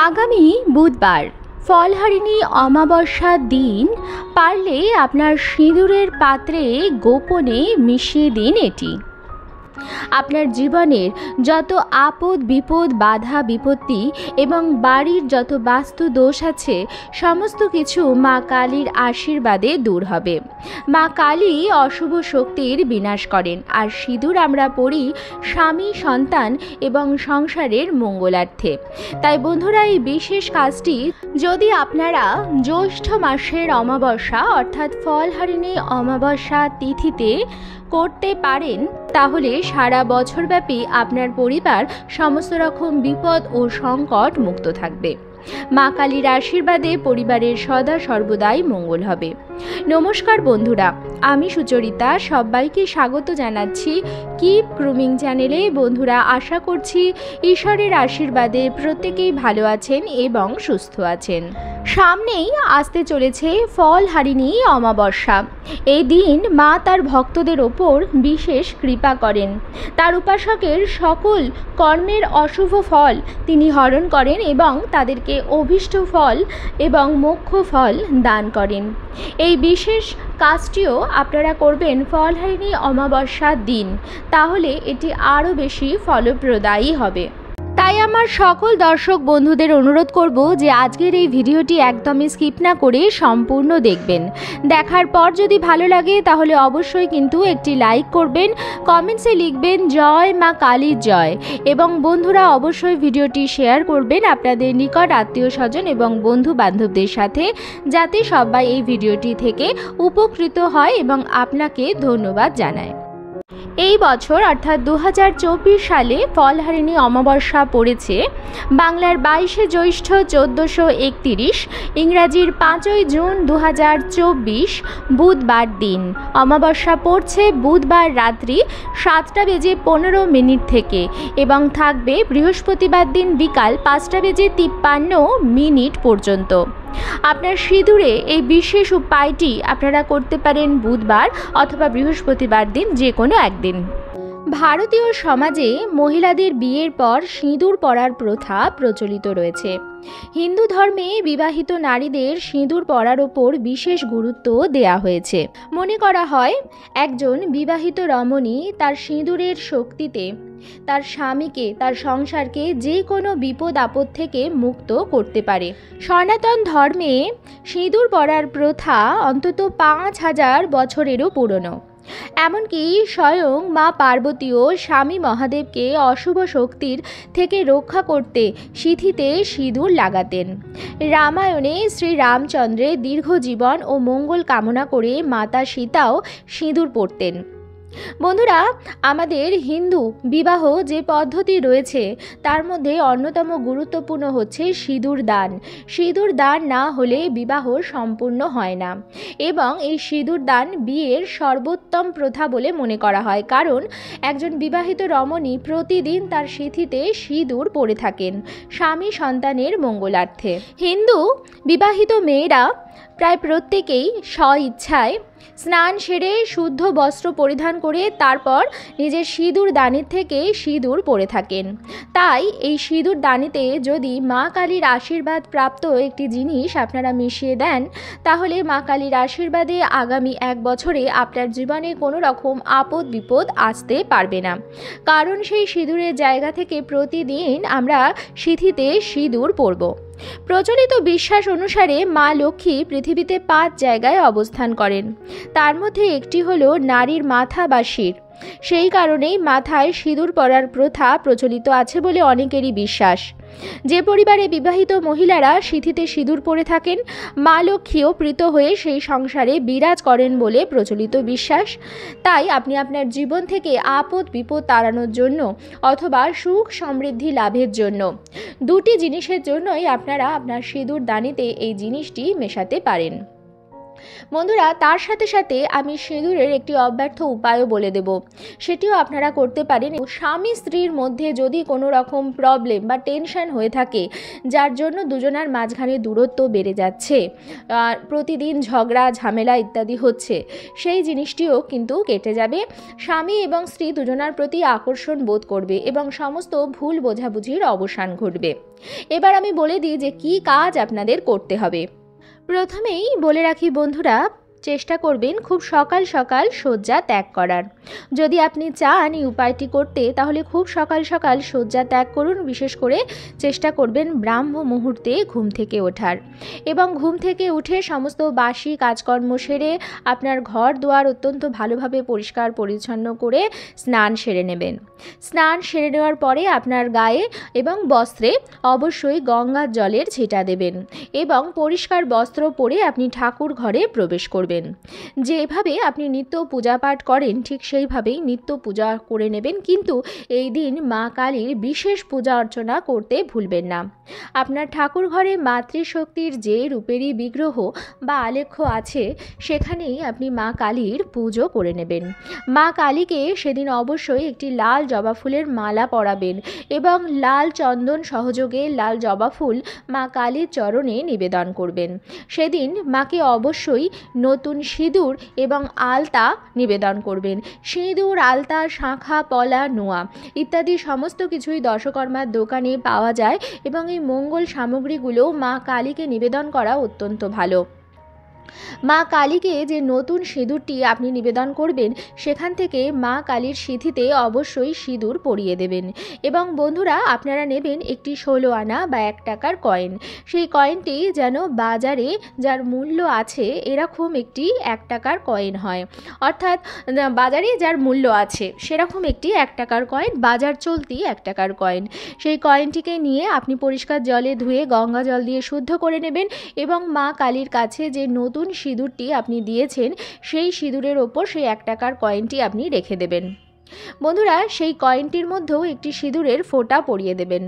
আগামী বুধবার ফলহারিণী অমাবস্যার দিন পারলে আপনার সিঁদুরের পাত্রে গোপনে মিশিয়ে দিন এটি। আপনার জীবনের যত আপদ বিপদ বাধা বিপত্তি এবং বাড়ির যত বাস্তু দোষ আছে সমস্ত কিছু মা কালীর আশীর্বাদে দূর হবে। মা কালী অশুভ শক্তির বিনাশ করেন। আর সিঁদুর আমরা পড়ি স্বামী সন্তান এবং সংসারের মঙ্গলার্থে। তাই বন্ধুরা, এই বিশেষ কাজটি যদি আপনারা জ্যৈষ্ঠ মাসের অমাবস্যা অর্থাৎ ফলহারিণী অমাবস্যা তিথিতে করতে পারেন তাহলে সারা বছরব্যাপী আপনার পরিবার সমস্ত রকম বিপদ ও সংকট মুক্ত থাকবে। মা কালীর আশীর্বাদে পরিবারের সদা সর্বদাই মঙ্গল হবে। নমস্কার বন্ধুরা, আমি সুচরিতা সবাইকে স্বাগত জানাচ্ছি কিপ গ্রুমিং চ্যানেলে। বন্ধুরা, আশা করছি ঈশ্বরের আশীর্বাদে প্রত্যেকেই ভালো আছেন এবং সুস্থ আছেন। সামনেই আসতে চলেছে ফলহারিণী অমাবস্যা। এই দিন মা তার ভক্তদের ওপর বিশেষ কৃপা করেন। তার উপাসকের সকল কর্মের অশুভ ফল তিনি হরণ করেন এবং তাদেরকে অভীষ্ট ফল এবং মোক্ষ ফল দান করেন। এই বিশেষ কাজটিও আপনারা করবেন ফলহারিণী অমাবস্যার দিন, তাহলে এটি আরও বেশি ফলপ্রদায়ী হবে। তাই আমার সকল দর্শক বন্ধুদের অনুরোধ করব যে আজকের এই ভিডিওটি একদমই স্কিপ না করে সম্পূর্ণ দেখবেন। দেখার পর যদি ভালো লাগে তাহলে অবশ্যই কিন্তু একটি লাইক করবেন, কমেন্টসে লিখবেন জয় মা কালীর জয়, এবং বন্ধুরা অবশ্যই ভিডিওটি শেয়ার করবেন আপনাদের নিকট আত্মীয় স্বজন এবং বন্ধু বান্ধবদের সাথে, যাতে সবাই এই ভিডিওটি থেকে উপকৃত হয় এবং আপনাকে ধন্যবাদ জানায়। এই বছর অর্থাৎ 2024 সালে ফলহারিণী অমাবস্যা পড়েছে বাংলার 22শে জ্যৈষ্ঠ 1431, ইংরাজির 5ই জুন 2024 বুধবার দিন। অমাবস্যা পড়ছে বুধবার রাত্রি 7:15 থেকে এবং থাকবে বৃহস্পতিবার দিন বিকাল 5:53 পর্যন্ত। আপনার সিঁদুরে এই বিশেষ উপায়টি আপনারা করতে পারেন বুধবার অথবা বৃহস্পতিবার দিন, যে কোনো একদিন। ভারতীয় সমাজে মহিলাদের বিয়ের পর সিঁদুর পরার প্রথা প্রচলিত রয়েছে। হিন্দু ধর্মে বিবাহিত নারীদের সিঁদুর পরার ওপর বিশেষ গুরুত্ব দেয়া হয়েছে। মনে করা হয় একজন বিবাহিত রমণী তার সিঁদুরের শক্তিতে তার স্বামীকে, তার সংসারকে যে কোনো বিপদ আপদ থেকে মুক্ত করতে পারে। সনাতন ধর্মে সিঁদুর পরার প্রথা অন্তত 5000 বছরেরও পুরনো। এমনকি স্বয়ং মা পার্বতীও স্বামী মহাদেবকে অশুভ শক্তির থেকে রক্ষা করতে সিঁথিতে সিঁদুর লাগাতেন। রামায়ণে শ্রী রামচন্দ্রের দীর্ঘ জীবন ও মঙ্গল কামনা করে মাতা সীতাও সিঁদুর পরতেন। বন্ধুরা, আমাদের হিন্দু বিবাহ যে পদ্ধতি রয়েছে তার মধ্যে অন্যতম গুরুত্বপূর্ণ হচ্ছে সিঁদুর দান। সিঁদুর দান না হলে বিবাহ সম্পূর্ণ হয় না এবং এই সিঁদুর দান বিয়ের সর্বোত্তম প্রথা বলে মনে করা হয়, কারণ একজন বিবাহিত রমণী প্রতিদিন তার সিঁথিতে সিঁদুর পরে থাকেন স্বামী সন্তানের মঙ্গলার্থে। হিন্দু বিবাহিত মেয়েরা প্রায় প্রত্যেকেই স্বইচ্ছায় স্নান সেরে শুদ্ধ বস্ত্র পরিধান করে তারপর নিজের সিঁদুর দানির থেকে সিঁদুর পরে থাকেন। তাই এই সিঁদুর দানিতে যদি মা কালীর আশীর্বাদ প্রাপ্ত একটি জিনিস আপনারা মিশিয়ে দেন, তাহলে মা কালীর আশীর্বাদে আগামী 1 বছরে আপনার জীবনে কোনো রকম আপদ বিপদ আসতে পারবে না, কারণ সেই সিঁদুরের জায়গা থেকে প্রতিদিন আমরা সিঁথিতে সিঁদুর পরব। প্রচলিত বিশ্বাস অনুসারে মা লক্ষ্মী পৃথিবীতে 5 জায়গায় অবস্থান করেন। তার মধ্যে একটি হলো নারীর মাথা বা শির। সেই কারণেই মাথায় সিঁদুর পরার প্রথা প্রচলিত আছে বলে অনেকেরই বিশ্বাস। যে পরিবারে বিবাহিত মহিলারা সিঁথিতে সিঁদুর পরে থাকেন, মা লক্ষ্মীও প্রীত হয়ে সেই সংসারে বিরাজ করেন বলে প্রচলিত বিশ্বাস। তাই আপনি আপনার জীবন থেকে আপদ বিপদ তাড়ানোর জন্য অথবা সুখ সমৃদ্ধি লাভের জন্য, দুটি জিনিসের জন্যই আপনারা আপনার সিঁদুর দানিতে এই জিনিসটি মেশাতে পারেন। বন্ধুরা, তার সাথে সাথে আমি সিঁদুরের একটি অব্যর্থ উপায়ও বলে দেব, সেটিও আপনারা করতে পারেন। স্বামী স্ত্রীর মধ্যে যদি কোনো রকম প্রবলেম বা টেনশন হয়ে থাকে, যার জন্য দুজনার মাঝখানে দূরত্ব বেড়ে যাচ্ছে, প্রতিদিন ঝগড়া ঝামেলা ইত্যাদি হচ্ছে, সেই জিনিসটিও কিন্তু কেটে যাবে। স্বামী এবং স্ত্রী দুজনার প্রতি আকর্ষণ বোধ করবে এবং সমস্ত ভুল বোঝাবুঝির অবসান ঘটবে। এবার আমি বলে দিই যে কী কাজ আপনাদের করতে হবে। প্রথমেই বলে রাখি বন্ধুরা, চেষ্টা করবেন খুব সকাল সকাল শয্যা ত্যাগ করার। যদি আপনি চান এই উপায়টি করতে, তাহলে খুব সকাল সকাল শয্যা ত্যাগ করুন। বিশেষ করে চেষ্টা করবেন ব্রাহ্ম মুহূর্তে ঘুম থেকে ওঠার, এবং ঘুম থেকে উঠে সমস্ত বাসি কাজকর্ম সেরে আপনার ঘর দুয়ার অত্যন্ত ভালোভাবে পরিষ্কার পরিচ্ছন্ন করে স্নান সেরে নেবেন। স্নান সেরে নেওয়ার পরে আপনার গায়ে এবং বস্ত্রে অবশ্যই গঙ্গার জলের ছিটা দেবেন এবং পরিষ্কার বস্ত্র পরে আপনি ঠাকুর ঘরে প্রবেশ করবেন। যেভাবে আপনি নিত্য পূজা পাঠ করেন ঠিক সেইভাবেই নিত্য পূজা করে নেবেন, কিন্তু এই দিন মা কালীর বিশেষ পূজা অর্চনা করতে ভুলবেন না। আপনার ঠাকুর ঘরে মাতৃশক্তির যে রূপেরই বিগ্রহ বা আলেখ্য আছে, সেখানেই আপনি মা কালীর পুজো করে নেবেন। মা কালীকে সেদিন অবশ্যই একটি লাল জবা ফুলের মালা পরাবেন এবং লাল চন্দন সহযোগে লাল জবা ফুল মা কালীর চরণে নিবেদন করবেন। সেদিন মাকে অবশ্যই নতুন সিঁদুর এবং আলতা নিবেদন করবেন। সিঁদুর, আলতা, শাঁখা, পলা, নোয়া ইত্যাদি সমস্ত কিছুই দশকর্মার দোকানে পাওয়া যায় এবং এই মঙ্গল সামগ্রীগুলো মা কালীকে নিবেদন করা অত্যন্ত ভালো। মা কালীকে যে নতুন সিঁদুরটি আপনি নিবেদন করবেন, সেখান থেকে মা কালীর সিঁথিতে অবশ্যই সিঁদুর পরিয়ে দেবেন। এবং বন্ধুরা, আপনারা নেবেন একটি 16 আনা বা 1 টাকার কয়েন। সেই কয়েনটি যেন বাজারে যার মূল্য আছে এরকম একটি 1 টাকার কয়েন হয়, অর্থাৎ বাজারে যার মূল্য আছে সেরকম একটি 1 টাকার কয়েন, বাজার চলতি 1 টাকার কয়েন। সেই কয়েনটিকে নিয়ে আপনি পরিষ্কার জলে ধুয়ে গঙ্গা জল দিয়ে শুদ্ধ করে নেবেন এবং মা কালীর কাছে যে নতুন সিঁদুরটি আপনি দিয়েছেন সেই সিঁদুরের ওপর সেই 1 টাকার কয়েনটি আপনি রেখে দেবেন। বন্ধুরা, সেই কয়েনটির মধ্যেও একটি সিঁদুরের ফোঁটা পরিয়ে দেবেন।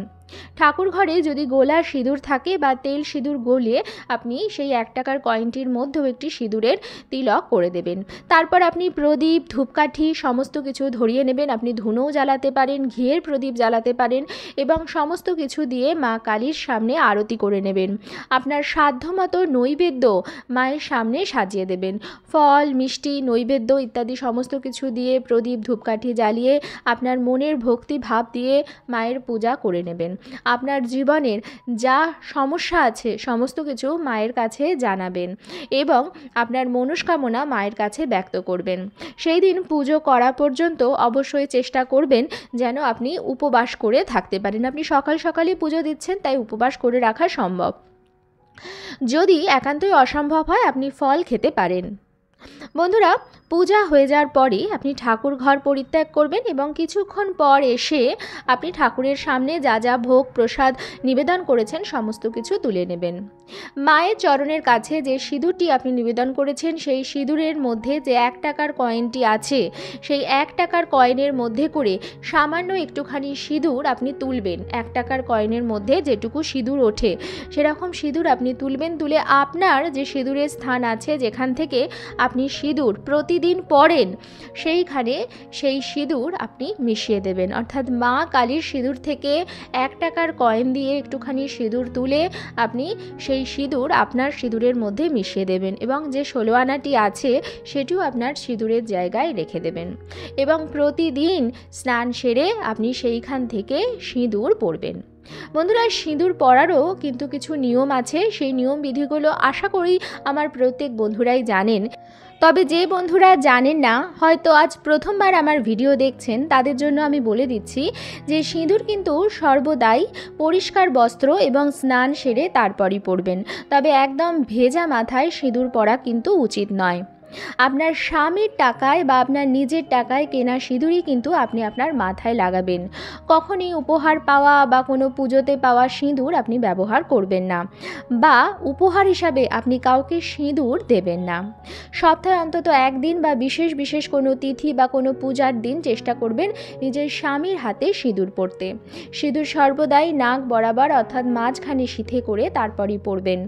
ঠাকুর ঘরে যদি গোলা সিঁদুর থাকে বা তেল সিঁদুর গলিয়ে আপনি সেই 1 টাকার কয়েনটির মধ্যেও একটি সিঁদুরের তিলক করে দেবেন। তারপর আপনি প্রদীপ, ধূপকাঠি সমস্ত কিছু ধরিয়ে নেবেন। আপনি ধুনোও জ্বালাতে পারেন, ঘিয়ের প্রদীপ জ্বালাতে পারেন এবং সমস্ত কিছু দিয়ে মা কালীর সামনে আরতি করে নেবেন। আপনার সাধ্যমতো নৈবেদ্য মায়ের সামনে সাজিয়ে দেবেন। ফল, মিষ্টি, নৈবেদ্য ইত্যাদি সমস্ত কিছু দিয়ে প্রদীপ, ধূপকাঠি জ্বালিয়ে আপনার মনের ভক্তি ভাব দিয়ে মায়ের পূজা করে নেবেন। আপনার জীবনের যা সমস্যা আছে সমস্ত কিছু মায়ের কাছে জানাবেন এবং আপনার মনস্কামনা মায়ের কাছে ব্যক্ত করবেন। সেই দিন পুজো করা পর্যন্ত অবশ্যই চেষ্টা করবেন যেন আপনি উপবাস করে থাকতে পারেন। আপনি সকাল সকালই পুজো দিচ্ছেন, তাই উপবাস করে রাখা সম্ভব। যদি একান্তই অসম্ভব হয় আপনি ফল খেতে পারেন। বন্ধুরা, পূজা হয়ে যাওয়ার পরে আপনি ঠাকুর ঘর পরিত্যাগ করবেন এবং কিছুক্ষণ পর এসে আপনি ঠাকুরের সামনে যা যা ভোগ প্রসাদ নিবেদন করেছেন সমস্ত কিছু তুলে নেবেন। মায়ের চরণের কাছে যে সিঁদুরটি আপনি নিবেদন করেছেন সেই সিঁদুরের মধ্যে যে 1 টাকার কয়েনটি আছে, সেই 1 টাকার কয়েনের মধ্যে করে সামান্য একটুখানি সিঁদুর আপনি তুলবেন। 1 টাকার কয়েনের মধ্যে যেটুকু সিঁদুর ওঠে সেরকম সিঁদুর আপনি তুলবেন। তুলে আপনার যে সিঁদুরের স্থান আছে যেখান থেকে আপনি সিঁদুর প্রতিদিন পড়েন সেইখানে সেই সিঁদুর আপনি মিশিয়ে দেবেন। অর্থাৎ মা কালীর সিঁদুর থেকে 1 টাকার কয়েন দিয়ে একটুখানি সিঁদুর তুলে আপনি সেই সিঁদুর আপনার সিঁদুরের মধ্যে মিশিয়ে দেবেন এবং যে 16 আনাটি আছে সেটিও আপনার সিঁদুরের জায়গায় রেখে দেবেন এবং প্রতিদিন স্নান সেরে আপনি সেইখান থেকে সিঁদুর পরবেন। বন্ধুরা, সিঁদুর পরারও কিন্তু কিছু নিয়ম আছে। সেই নিয়ম বিধিগুলো আশা করি আমার প্রত্যেক বন্ধুরাই জানেন। তবে যে বন্ধুরা জানেন না, হয়তো আজ প্রথমবার আমার ভিডিও দেখছেন, তাদের জন্য আমি বলে দিচ্ছি যে সিঁদুর কিন্তু সর্বদাই পরিষ্কার বস্ত্র এবং স্নান সেরে তারপরই পরবেন। তবে একদম ভেজা মাথায় সিঁদুর পরা কিন্তু উচিত নয়। আপনার স্বামীর টাকায় বা আপনার নিজের টাকায় কেনা সিঁদুরই কিন্তু আপনি আপনার মাথায় লাগাবেন। কখনই উপহার পাওয়া বা কোনো পুজোতে পাওয়া সিঁদুর আপনি ব্যবহার করবেন না, বা উপহার হিসাবে আপনি কাউকে সিঁদুর দেবেন না। সপ্তাহে অন্তত একদিন বা বিশেষ কোনো তিথি বা কোনো পূজার দিন চেষ্টা করবেন নিজের স্বামীর হাতে সিঁদুর পরতে। সিঁদুর সর্বদাই নাক বরাবর অর্থাৎ মাঝখানে সিথে করে তারপরই পরবেন,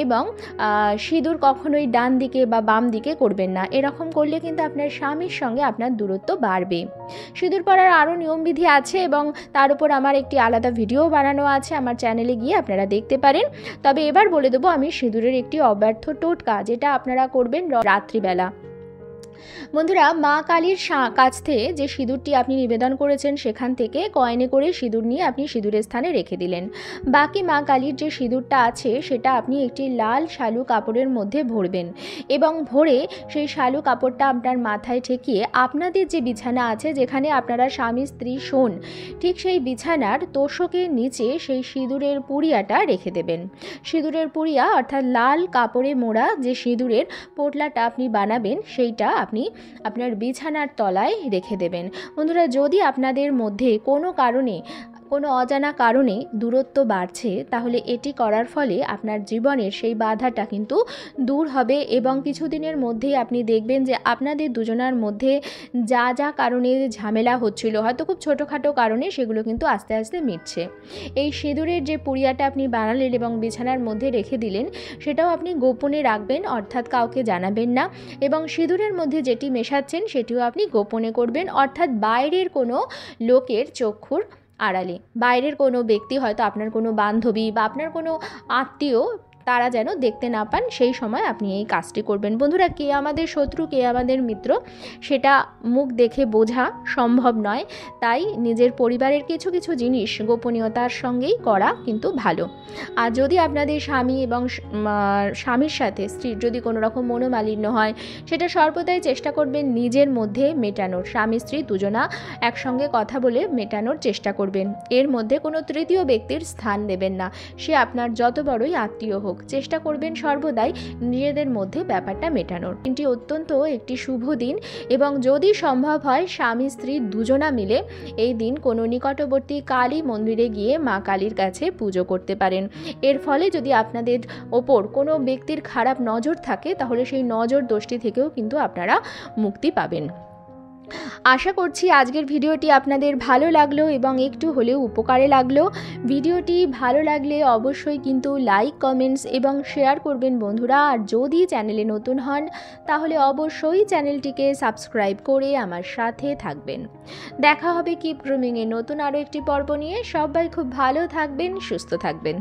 এবং সিঁদুর কখনোই ডান দিকে বা বাম দিকে করবেন না। এরকম করলে কিন্তু আপনার স্বামীর সঙ্গে আপনার দূরত্ব বাড়বে। সিঁদুর পরার আরও নিয়মবিধি আছে এবং তার উপর আমার একটি আলাদা ভিডিও বানানো আছে, আমার চ্যানেলে গিয়ে আপনারা দেখতে পারেন। তবে এবার বলে দেবো আমি সিঁদুরের একটি অব্যর্থ টোটকা, যেটা আপনারা করবেন রাত্রিবেলা। বন্ধুরা, মা কালীর কাছ থেকে যে সিঁদুরটি আপনি নিবেদন করেছেন সেখান থেকে কয়েনে করে সিঁদুর নিয়ে আপনি সিঁদুরের স্থানে রেখে দিলেন। বাকি মা কালীর যে সিঁদুরটা আছে সেটা আপনি একটি লাল শালু কাপড়ের মধ্যে ভরবেন, এবং ভরে সেই শালু কাপড়টা আপনার মাথায় ঠেকিয়ে আপনাদের যে বিছানা আছে যেখানে আপনারা স্বামী স্ত্রী শোন, ঠিক সেই বিছানার তোষকের নিচে সেই সিঁদুরের পুড়িয়াটা রেখে দেবেন। সিঁদুরের পুড়িয়া অর্থাৎ লাল কাপড়ে মোড়া যে সিঁদুরের পোটলাটা আপনি বানাবেন সেইটা আপনি আপনার বিছানার তলায় রেখে দেবেন। বন্ধুরা, যদি আপনাদের মধ্যে কোনো অজানা কারণে দূরত্ব বাড়ছে, তাহলে এটি করার ফলে আপনার জীবনের সেই বাধাটা কিন্তু দূর হবে, এবং কিছুদিনের মধ্যেই আপনি দেখবেন যে আপনাদের দুজনার মধ্যে যা কারণে ঝামেলা হচ্ছিল, হয়তো খুব ছোটোখাটো কারণে, সেগুলো কিন্তু আস্তে আস্তে মিটছে। এই সিঁদুরের যে পুড়িয়াটা আপনি বানালেন এবং বিছানার মধ্যে রেখে দিলেন, সেটাও আপনি গোপনে রাখবেন, অর্থাৎ কাউকে জানাবেন না, এবং সিঁদুরের মধ্যে যেটি মেশাচ্ছেন সেটিও আপনি গোপনে করবেন, অর্থাৎ বাইরের কোনো লোকের চক্ষুর আড়ালে। বাইরের কোনো ব্যক্তি, হয়তো আপনার কোনো বান্ধবী বা আপনার কোনো আত্মীয়, তারা যেন দেখতে না পান, সেই সময় আপনি এই কাজটি করবেন। বন্ধুরা, কে আমাদের শত্রু কে আমাদের মিত্র সেটা মুখ দেখে বোঝা সম্ভব নয়, তাই নিজের পরিবারের কিছু জিনিস গোপনীয়তার সঙ্গেই করা কিন্তু ভালো। আর যদি আপনাদের স্বামী এবং স্বামীর সাথে স্ত্রীর যদি কোনো রকম মনোমালিন্য হয়, সেটা সর্বদাই চেষ্টা করবেন নিজের মধ্যে মেটানোর। স্বামী স্ত্রী দুজনা একসঙ্গে কথা বলে মেটানোর চেষ্টা করবেন। এর মধ্যে কোনো তৃতীয় ব্যক্তির স্থান দেবেন না, সে আপনার যত বড়ই আত্মীয় হোক। চেষ্টা করবেন সর্বদাই নিজেদের মধ্যে ব্যাপারটা মেটানোর। দিনটি অত্যন্ত একটি শুভ দিন, এবং যদি সম্ভব হয় স্বামী স্ত্রী দুজনা মিলে এই দিন কোনো নিকটবর্তী কালী মন্দিরে গিয়ে মা কালীর কাছে পুজো করতে পারেন। এর ফলে যদি আপনাদের ওপর কোনো ব্যক্তির খারাপ নজর থাকে, তাহলে সেই নজর দোষটি থেকেও কিন্তু আপনারা মুক্তি পাবেন। আশা করছি আজকের ভিডিওটি আপনাদের ভালো লাগলো এবং একটু হলেও উপকারে লাগলো। ভিডিওটি ভালো লাগলে অবশ্যই কিন্তু লাইক, কমেন্টস এবং শেয়ার করবেন বন্ধুরা। আর যদি চ্যানেলে নতুন হন, তাহলে অবশ্যই চ্যানেলটিকে সাবস্ক্রাইব করে আমার সাথে থাকবেন। দেখা হবে কিপ গ্রুমিংয়ের নতুন আরও একটি পর্ব নিয়ে। সবাই খুব ভালো থাকবেন, সুস্থ থাকবেন।